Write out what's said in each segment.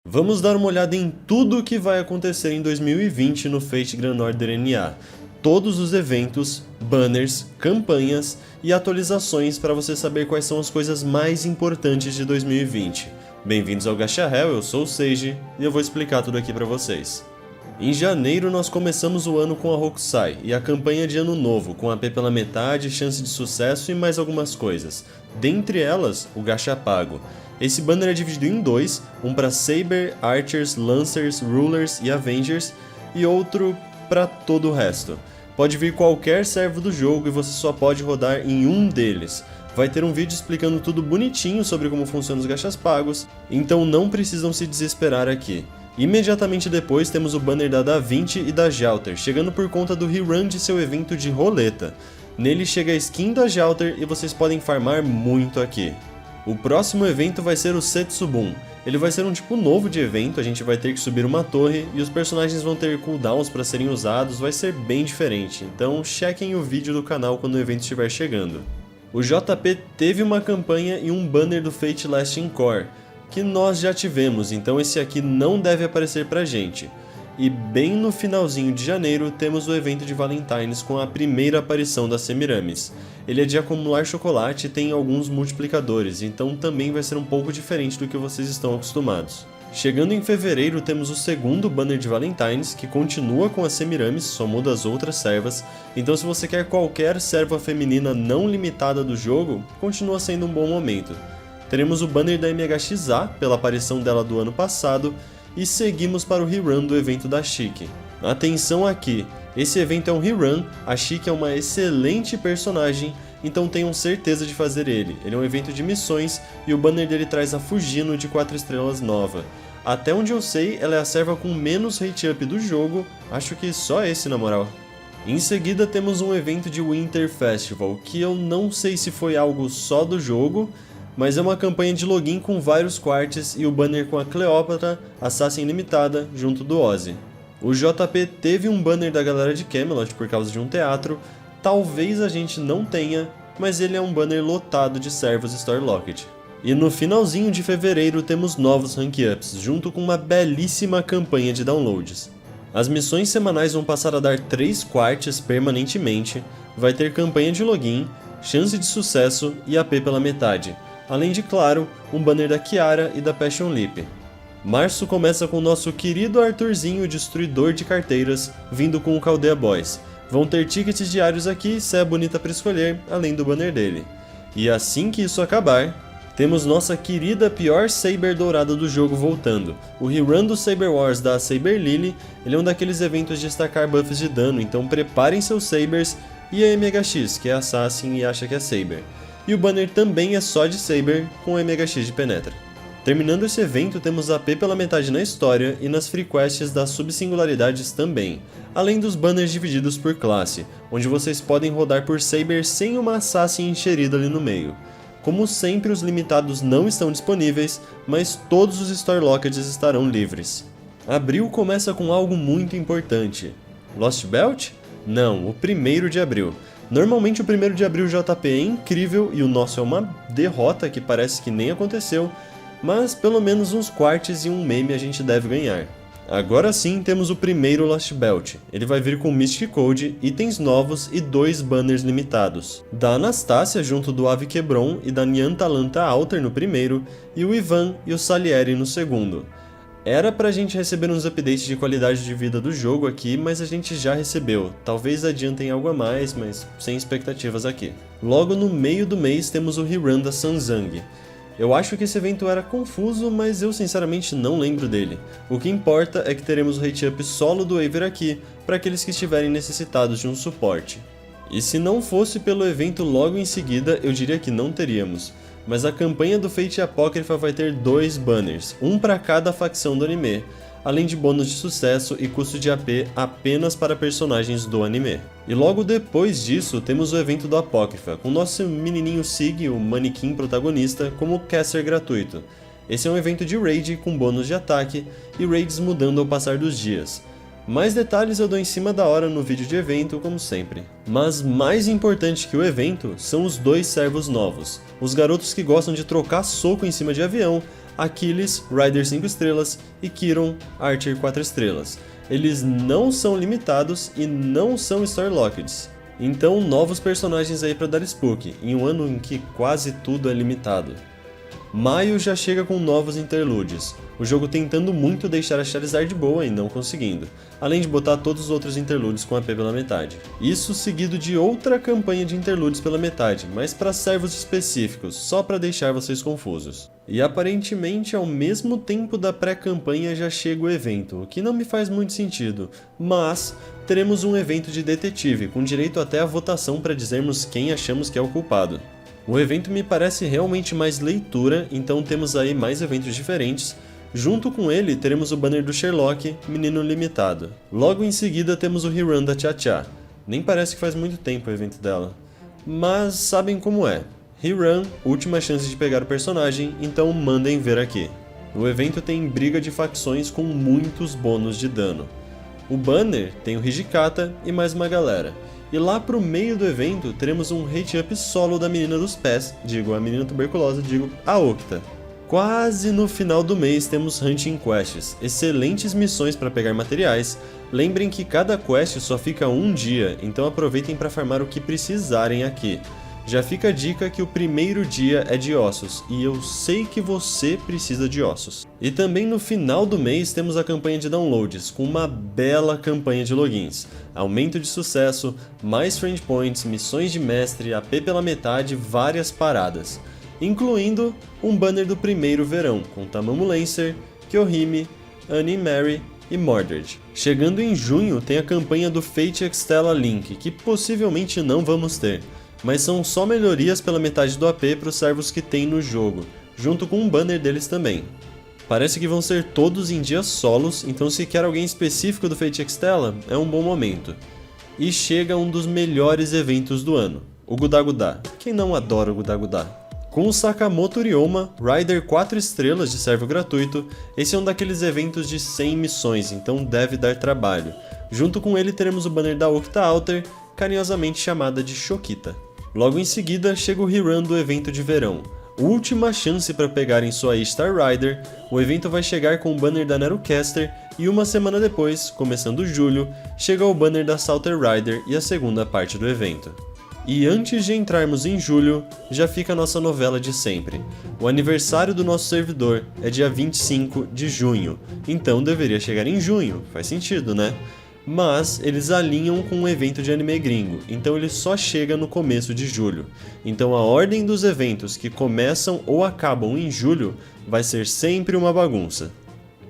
Vamos dar uma olhada em tudo o que vai acontecer em 2020 no Fate Grand Order NA. Todos os eventos, banners, campanhas e atualizações para você saber quais são as coisas mais importantes de 2020. Bem-vindos ao Gacha Hell, eu sou o Seiji e eu vou explicar tudo aqui para vocês. Em janeiro nós começamos o ano com a Hokusai e a campanha de ano novo, com AP pela metade, chance de sucesso e mais algumas coisas. Dentre elas, o Gacha Pago. Esse banner é dividido em dois, um para Saber, Archers, Lancers, Rulers e Avengers, e outro para todo o resto. Pode vir qualquer servo do jogo e você só pode rodar em um deles. Vai ter um vídeo explicando tudo bonitinho sobre como funcionam os gachas pagos, então não precisam se desesperar aqui. Imediatamente depois temos o banner da Da-Vinci e da Jalter, chegando por conta do rerun de seu evento de roleta. Nele chega a skin da Jalter e vocês podem farmar muito aqui. O próximo evento vai ser o Setsubun. Ele vai ser um tipo novo de evento, a gente vai ter que subir uma torre e os personagens vão ter cooldowns para serem usados, vai ser bem diferente, então chequem o vídeo do canal quando o evento estiver chegando. O JP teve uma campanha e um banner do Fate Lasting Core, que nós já tivemos, então esse aqui não deve aparecer pra gente. E bem no finalzinho de janeiro temos o evento de Valentine's com a primeira aparição das Semiramis. Ele é de acumular chocolate e tem alguns multiplicadores, então também vai ser um pouco diferente do que vocês estão acostumados. Chegando em fevereiro temos o segundo banner de Valentine's, que continua com as Semiramis, só muda as outras servas, então se você quer qualquer serva feminina não limitada do jogo, continua sendo um bom momento. Teremos o banner da MHXA, pela aparição dela do ano passado, e seguimos para o rerun do evento da Chique. Atenção aqui, esse evento é um rerun, a Chique é uma excelente personagem, então tenham certeza de fazer ele. Ele é um evento de missões e o banner dele traz a Fujino de 4 estrelas nova. Até onde eu sei, ela é a serva com menos rate up do jogo, acho que só esse na moral. Em seguida temos um evento de Winter Festival, que eu não sei se foi algo só do jogo, mas é uma campanha de login com vários quarts e o banner com a Cleópatra, Assassin limitada, junto do Ozzy. O JP teve um banner da galera de Camelot por causa de um teatro, talvez a gente não tenha, mas ele é um banner lotado de servos Storylocket. E no finalzinho de fevereiro temos novos rank ups, junto com uma belíssima campanha de downloads. As missões semanais vão passar a dar 3 quarts permanentemente, vai ter campanha de login, chance de sucesso e AP pela metade. Além de, claro, um banner da Kiara e da Passion Lip. Março começa com o nosso querido Arthurzinho, destruidor de carteiras, vindo com o Caldea Boys. Vão ter tickets diários aqui, se é bonita para escolher, além do banner dele. E assim que isso acabar, temos nossa querida pior Saber dourada do jogo voltando. O rerun do Saber Wars da Saber Lily, ele é um daqueles eventos de destacar buffs de dano, então preparem seus Sabers e a MHX, que é Assassin e acha que é Saber. E o banner também é só de Saber, com MHX de penetra. Terminando esse evento, temos AP pela metade na história e nas free quests das subsingularidades também, além dos banners divididos por classe, onde vocês podem rodar por Saber sem uma Assassin encherida ali no meio. Como sempre, os limitados não estão disponíveis, mas todos os Storylockets estarão livres. Abril começa com algo muito importante. Lost Belt? Não, o 1º de abril. Normalmente o 1º de abril JP é incrível e o nosso é uma derrota que parece que nem aconteceu, mas pelo menos uns quarts e um meme a gente deve ganhar. Agora sim temos o primeiro Lost Belt, ele vai vir com Mystic Code, itens novos e 2 banners limitados. Da Anastácia junto do Ave Quebron e da Nyantalanta Alter no primeiro, e o Ivan e o Salieri no segundo. Era pra gente receber uns updates de qualidade de vida do jogo aqui, mas a gente já recebeu. Talvez adientem algo a mais, mas sem expectativas aqui. Logo no meio do mês temos o rerun da Sanzang. Eu acho que esse evento era confuso, mas eu sinceramente não lembro dele. O que importa é que teremos o rate up solo do Aver aqui, para aqueles que estiverem necessitados de um suporte. E se não fosse pelo evento logo em seguida, eu diria que não teríamos. Mas a campanha do Fate Apócrifa vai ter 2 banners, um para cada facção do anime, além de bônus de sucesso e custo de AP apenas para personagens do anime. E logo depois disso temos o evento do Apócrifa, com nosso menininho Sig, o manequim protagonista, como caster gratuito. Esse é um evento de raid com bônus de ataque e raids mudando ao passar dos dias. Mais detalhes eu dou em cima da hora no vídeo de evento, como sempre. Mas mais importante que o evento são os 2 servos novos. Os garotos que gostam de trocar soco em cima de avião, Achilles, Rider 5 estrelas e Chiron, Archer 4 estrelas. Eles não são limitados e não são Storylocked. Então, novos personagens aí para dar Spook, em um ano em que quase tudo é limitado. Maio já chega com novos interludes, o jogo tentando muito deixar a Charizard boa e não conseguindo, além de botar todos os outros interludes com AP pela metade. Isso seguido de outra campanha de interludes pela metade, mas para servos específicos, só para deixar vocês confusos. E aparentemente ao mesmo tempo da pré-campanha já chega o evento, o que não me faz muito sentido, mas teremos um evento de detetive, com direito até a votação para dizermos quem achamos que é o culpado. O evento me parece realmente mais leitura, então temos aí mais eventos diferentes. Junto com ele teremos o banner do Sherlock, Menino Limitado. Logo em seguida temos o rerun da Tchatcha. Nem parece que faz muito tempo o evento dela. Mas sabem como é. Rerun, última chance de pegar o personagem, então mandem ver aqui. O evento tem briga de facções com muitos bônus de dano. O banner tem o Hijikata e mais uma galera. E lá pro meio do evento, teremos um hate-up solo da menina dos pés, a menina tuberculosa, a Octa. Quase no final do mês temos Hunting Quests, excelentes missões para pegar materiais. Lembrem que cada quest só fica um dia, então aproveitem para farmar o que precisarem aqui. Já fica a dica que o primeiro dia é de ossos, e eu sei que você precisa de ossos. E também no final do mês temos a campanha de downloads, com uma bela campanha de logins. Aumento de sucesso, mais friend points, missões de mestre, AP pela metade, várias paradas. Incluindo um banner do primeiro verão, com Tamamu Lancer, Kyohime, Annie Mary e Mordred. Chegando em junho tem a campanha do Fate Extella Link, que possivelmente não vamos ter. Mas são só melhorias pela metade do AP para os servos que tem no jogo, junto com um banner deles também. Parece que vão ser todos em dias solos, então se quer alguém específico do Fate Extella, é um bom momento. E chega um dos melhores eventos do ano, o Gudagudá. Quem não adora o Gudagudá? Com o Sakamoto Ryoma, Rider 4 estrelas de servo gratuito, esse é um daqueles eventos de 100 missões, então deve dar trabalho. Junto com ele teremos o banner da Octa Alter, carinhosamente chamada de Shokita. Logo em seguida chega o rerun do evento de verão. Última chance para pegarem sua Star Rider, o evento vai chegar com o banner da Nerocaster e uma semana depois, começando julho, chega o banner da Salter Rider e a segunda parte do evento. E antes de entrarmos em julho, já fica a nossa novela de sempre. O aniversário do nosso servidor é dia 25 de junho, então deveria chegar em junho, faz sentido, né? Mas eles alinham com um evento de anime gringo, então ele só chega no começo de julho. Então a ordem dos eventos que começam ou acabam em julho vai ser sempre uma bagunça.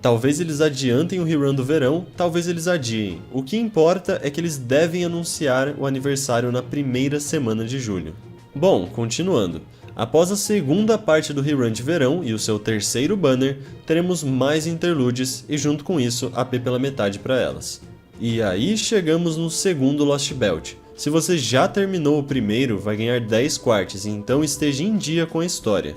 Talvez eles adiantem o rerun do verão, talvez eles adiem. O que importa é que eles devem anunciar o aniversário na primeira semana de julho. Bom, continuando. Após a segunda parte do rerun de verão e o seu terceiro banner, teremos mais interludes e junto com isso AP pela metade para elas. E aí chegamos no segundo Lost Belt. Se você já terminou o primeiro, vai ganhar 10 quarts, então esteja em dia com a história.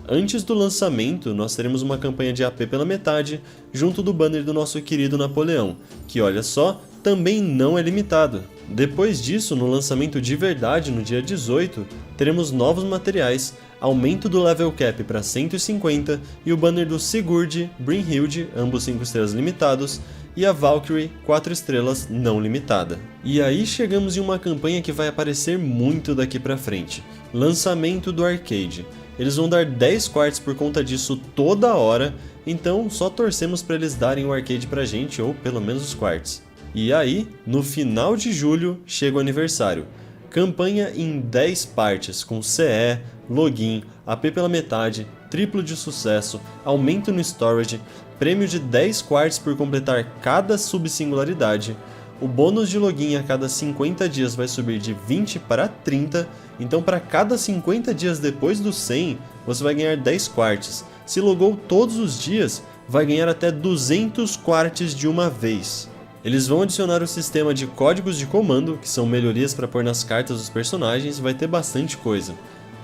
Antes do lançamento, nós teremos uma campanha de AP pela metade, junto do banner do nosso querido Napoleão, que olha só, também não é limitado. Depois disso, no lançamento de verdade, no dia 18, teremos novos materiais, aumento do level cap para 150 e o banner do Sigurd, Brynhild, ambos 5 estrelas limitados, e a Valkyrie 4 estrelas não limitada. E aí chegamos em uma campanha que vai aparecer muito daqui pra frente, lançamento do arcade. Eles vão dar 10 quarts por conta disso toda hora, então só torcemos para eles darem o arcade pra gente, ou pelo menos os quarts. E aí, no final de julho, chega o aniversário. Campanha em 10 partes, com CE, login, AP pela metade, triplo de sucesso, aumento no storage, prêmio de 10 quarts por completar cada subsingularidade, o bônus de login a cada 50 dias vai subir de 20 para 30, então para cada 50 dias depois do 100, você vai ganhar 10 quarts. Se logou todos os dias, vai ganhar até 200 quarts de uma vez. Eles vão adicionar o sistema de códigos de comando, que são melhorias para pôr nas cartas dos personagens, vai ter bastante coisa.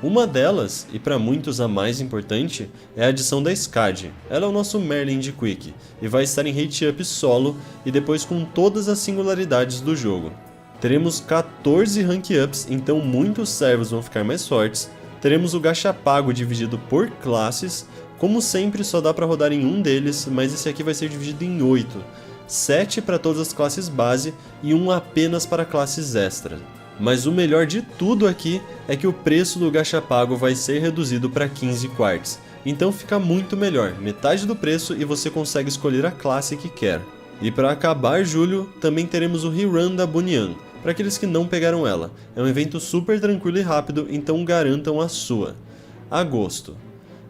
Uma delas, e para muitos a mais importante, é a adição da Skadi. Ela é o nosso Merlin de Quick, e vai estar em Hate Up solo e depois com todas as singularidades do jogo. Teremos 14 Rank Ups, então muitos servos vão ficar mais fortes. Teremos o gacha pago dividido por classes, Como sempre, só dá para rodar em um deles, mas esse aqui vai ser dividido em 8. 7 para todas as classes base e 1 apenas para classes extra. Mas o melhor de tudo aqui é que o preço do gacha pago vai ser reduzido para 15 quartz. Então fica muito melhor, metade do preço e você consegue escolher a classe que quer. E para acabar julho, também teremos o rerun da Bunyan, para aqueles que não pegaram ela. É um evento super tranquilo e rápido, então garantam a sua. Agosto.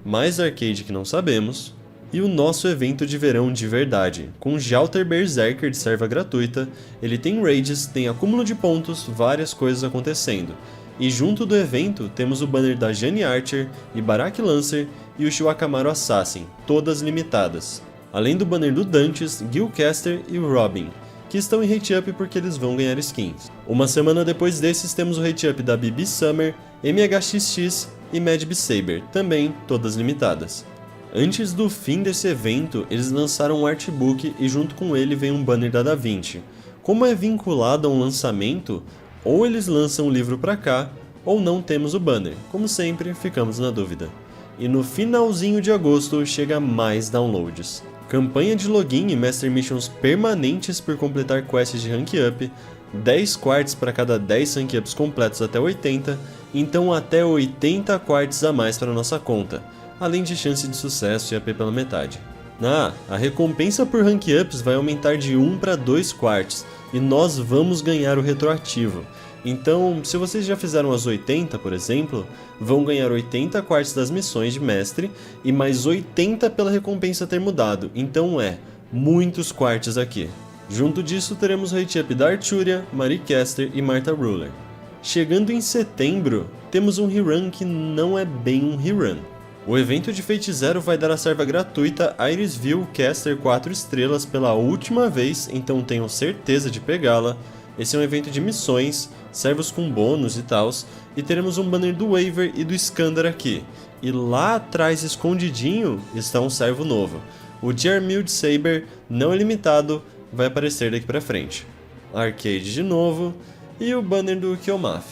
Mais arcade que não sabemos. E o nosso evento de verão de verdade, com Jalter Berserker de serva gratuita, ele tem raids, tem acúmulo de pontos, várias coisas acontecendo. E junto do evento temos o banner da Jane Archer, Ibaraki Lancer e o Shiwakamaru Assassin, todas limitadas. Além do banner do Dantes, Gilcaster e Robin, que estão em hate up porque eles vão ganhar skins. Uma semana depois desses temos o hate up da BB Summer, MHXX e Mad Saber, também todas limitadas. Antes do fim desse evento, eles lançaram um artbook e junto com ele vem um banner da DaVinci. Como é vinculado a um lançamento, ou eles lançam o livro pra cá, ou não temos o banner. Como sempre, ficamos na dúvida. E no finalzinho de agosto chega mais downloads. Campanha de login e Master Missions permanentes por completar quests de Rank Up, 10 quartz para cada 10 Rank Ups completos até 80, então até 80 quartz a mais para nossa conta, além de chance de sucesso e AP pela metade. A recompensa por Rank Ups vai aumentar de 1 para 2 quartz, e nós vamos ganhar o retroativo. Então, se vocês já fizeram as 80, por exemplo, vão ganhar 80 quartz das missões de mestre e mais 80 pela recompensa ter mudado, então muitos quartz aqui. Junto disso teremos o rate up da Arturia, Marie Caster e Martha Ruler. Chegando em setembro, temos um rerun que não é bem um rerun. O evento de Fate Zero vai dar a serva gratuita Irisville Caster 4 estrelas pela última vez, então tenham certeza de pegá-la. Esse é um evento de missões, servos com bônus e tals, e teremos um banner do Waver e do Iskandar aqui. E lá atrás, escondidinho, está um servo novo. O Jarmild Saber, não ilimitado, vai aparecer daqui pra frente. Arcade de novo, e o banner do Kiyomaf.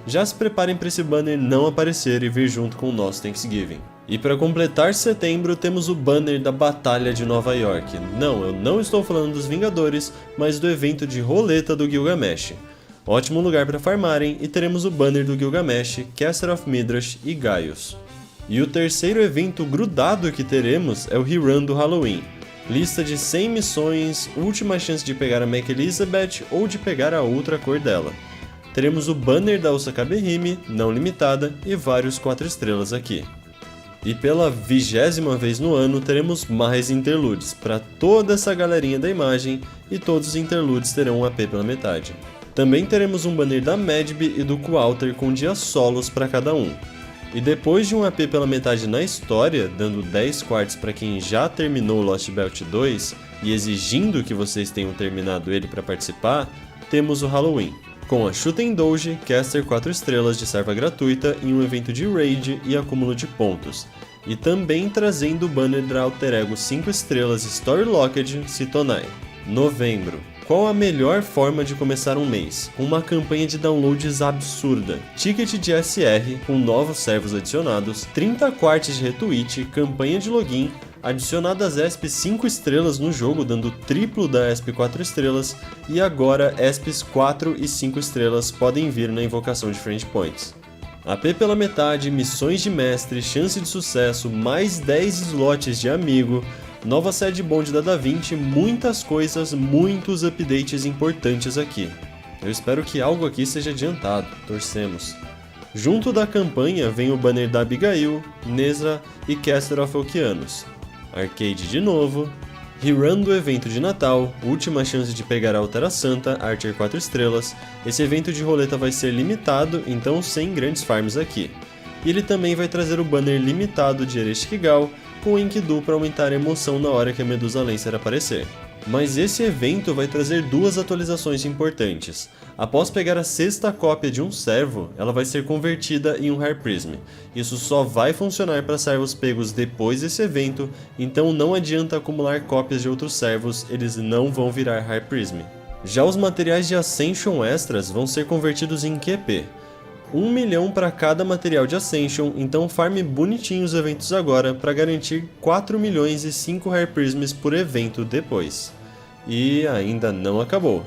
Já se preparem para esse banner não aparecer e vir junto com o nosso Thanksgiving. E para completar setembro temos o banner da Batalha de Nova York. Não, eu não estou falando dos Vingadores, mas do evento de roleta do Gilgamesh. Ótimo lugar para farmarem e teremos o banner do Gilgamesh, Caster of Midrash e Gaius. E o terceiro evento grudado que teremos é o rerun do Halloween. Lista de 100 missões, última chance de pegar a Mac Elizabeth ou de pegar a outra cor dela. Teremos o banner da Osaka Behime, não limitada, e vários 4 estrelas aqui. E pela 20ª vez no ano teremos mais interludes, para toda essa galerinha da imagem, e todos os interludes terão um AP pela metade. Também teremos um banner da Medb e do Qualter com dias solos para cada um. E depois de um AP pela metade na história, dando 10 quartz para quem já terminou Lost Belt 2 e exigindo que vocês tenham terminado ele para participar, temos o Halloween, com a Shuten Doji, Caster 4 estrelas de serva gratuita em um evento de raid e acúmulo de pontos, e também trazendo o banner da Alter Ego 5 estrelas Story Locked Citonai. Novembro. Qual a melhor forma de começar um mês? Uma campanha de downloads absurda, ticket de SR com novos servos adicionados, 30 quartz de retweet, campanha de login, adicionadas ESP 5 estrelas no jogo, dando triplo da ESP 4 estrelas, e agora ESPs 4 e 5 estrelas podem vir na invocação de Friend Points. AP pela metade, missões de mestre, chance de sucesso, mais 10 slots de amigo, nova sede bond da DaVinci, muitas coisas, muitos updates importantes aqui. Eu espero que algo aqui seja adiantado, torcemos. Junto da campanha vem o banner da Abigail, Nezra e Caster of Okeanos. Arcade de novo, rerun do evento de Natal, última chance de pegar a Altera Santa, Archer 4 estrelas. Esse evento de roleta vai ser limitado, então sem grandes farms aqui. E ele também vai trazer o banner limitado de Ereshkigal, com Enkidu para aumentar a emoção na hora que a Medusa Lancer aparecer. Mas esse evento vai trazer duas atualizações importantes. Após pegar a 6ª cópia de um servo, ela vai ser convertida em um Rare Prism. Isso só vai funcionar para servos pegos depois desse evento, então não adianta acumular cópias de outros servos, eles não vão virar Rare Prism. Já os materiais de Ascension extras vão ser convertidos em QP. 1 milhão para cada material de Ascension, então farme bonitinho os eventos agora para garantir 4 milhões e 5 Rare Prisms por evento depois. E ainda não acabou.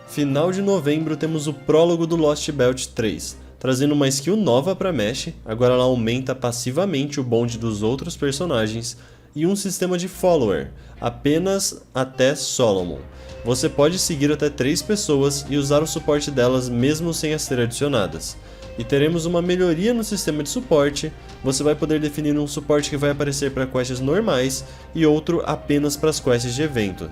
Final de novembro temos o prólogo do Lost Belt 3, trazendo uma skill nova para Mesh, agora ela aumenta passivamente o bonde dos outros personagens, e um sistema de follower, apenas até Solomon. Você pode seguir até 3 pessoas e usar o suporte delas mesmo sem as ser adicionadas. E teremos uma melhoria no sistema de suporte, você vai poder definir um suporte que vai aparecer para quests normais e outro apenas para as quests de evento.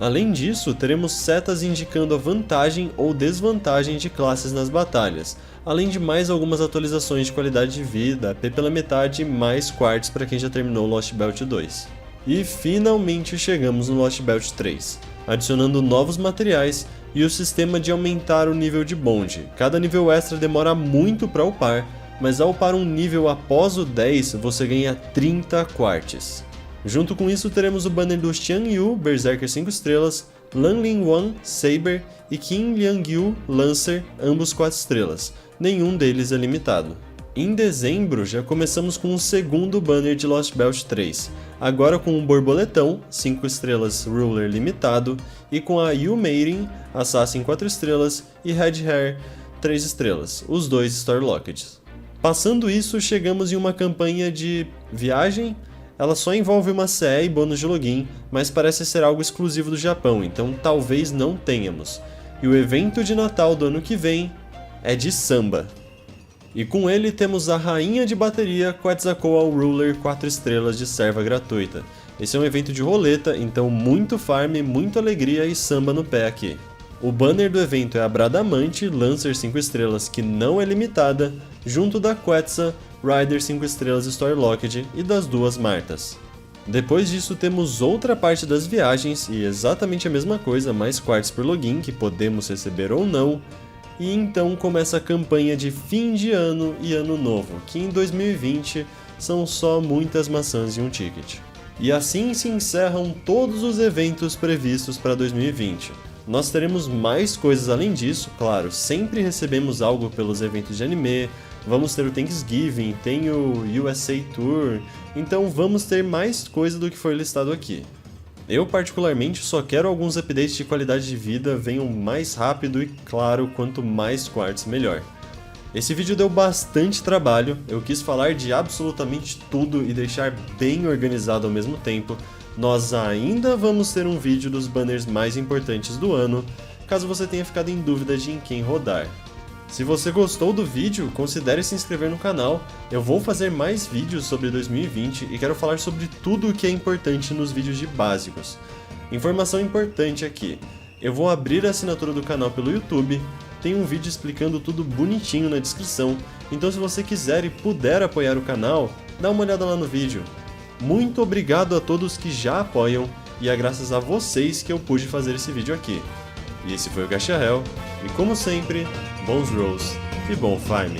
Além disso, teremos setas indicando a vantagem ou desvantagem de classes nas batalhas, além de mais algumas atualizações de qualidade de vida, AP pela metade e mais quartz para quem já terminou Lost Belt 2. E finalmente chegamos no Lost Belt 3, adicionando novos materiais e o sistema de aumentar o nível de bonde. Cada nível extra demora muito para upar, mas ao upar um nível após o 10 você ganha 30 quartz. Junto com isso teremos o banner do Xiang Yu, Berserker 5 estrelas, Lan Lingwan, Saber e Qin Liangyu, Lancer, ambos 4 estrelas. Nenhum deles é limitado. Em dezembro já começamos com o segundo banner de Lost Belt 3, agora com um Borboletão, 5 estrelas Ruler limitado, e com a Yu Maiden, Assassin 4 estrelas e Red Hair 3 estrelas, os dois Starlocked. Passando isso, chegamos em uma campanha de viagem. Ela só envolve uma CE e bônus de login, mas parece ser algo exclusivo do Japão, então talvez não tenhamos. E o evento de Natal do ano que vem é de samba. E com ele temos a Rainha de Bateria Quetzalcoatl Ruler 4 estrelas de serva gratuita. Esse é um evento de roleta, então muito farm, muita alegria e samba no pé aqui. O banner do evento é a Bradamante Lancer 5 estrelas, que não é limitada, junto da Quetzal Rider 5 estrelas Storylocked e das duas Martas. Depois disso temos outra parte das viagens e exatamente a mesma coisa, mais quartz por login que podemos receber ou não, e então começa a campanha de fim de ano e ano novo, que em 2020 são só muitas maçãs e um ticket. E assim se encerram todos os eventos previstos para 2020. Nós teremos mais coisas além disso, claro, sempre recebemos algo pelos eventos de anime, vamos ter o Thanksgiving, tem o USA Tour, então vamos ter mais coisa do que foi listado aqui. Eu particularmente só quero alguns updates de qualidade de vida venham mais rápido e claro, quanto mais quartz melhor. Esse vídeo deu bastante trabalho, eu quis falar de absolutamente tudo e deixar bem organizado ao mesmo tempo. Nós ainda vamos ter um vídeo dos banners mais importantes do ano, caso você tenha ficado em dúvida de em quem rodar. Se você gostou do vídeo, considere se inscrever no canal, eu vou fazer mais vídeos sobre 2020 e quero falar sobre tudo o que é importante nos vídeos de básicos. Informação importante aqui, eu vou abrir a assinatura do canal pelo YouTube, tem um vídeo explicando tudo bonitinho na descrição, então se você quiser e puder apoiar o canal, dá uma olhada lá no vídeo. Muito obrigado a todos que já apoiam, e é graças a vocês que eu pude fazer esse vídeo aqui. E esse foi o Gacha Hell, e como sempre, bons rolls e bom farm.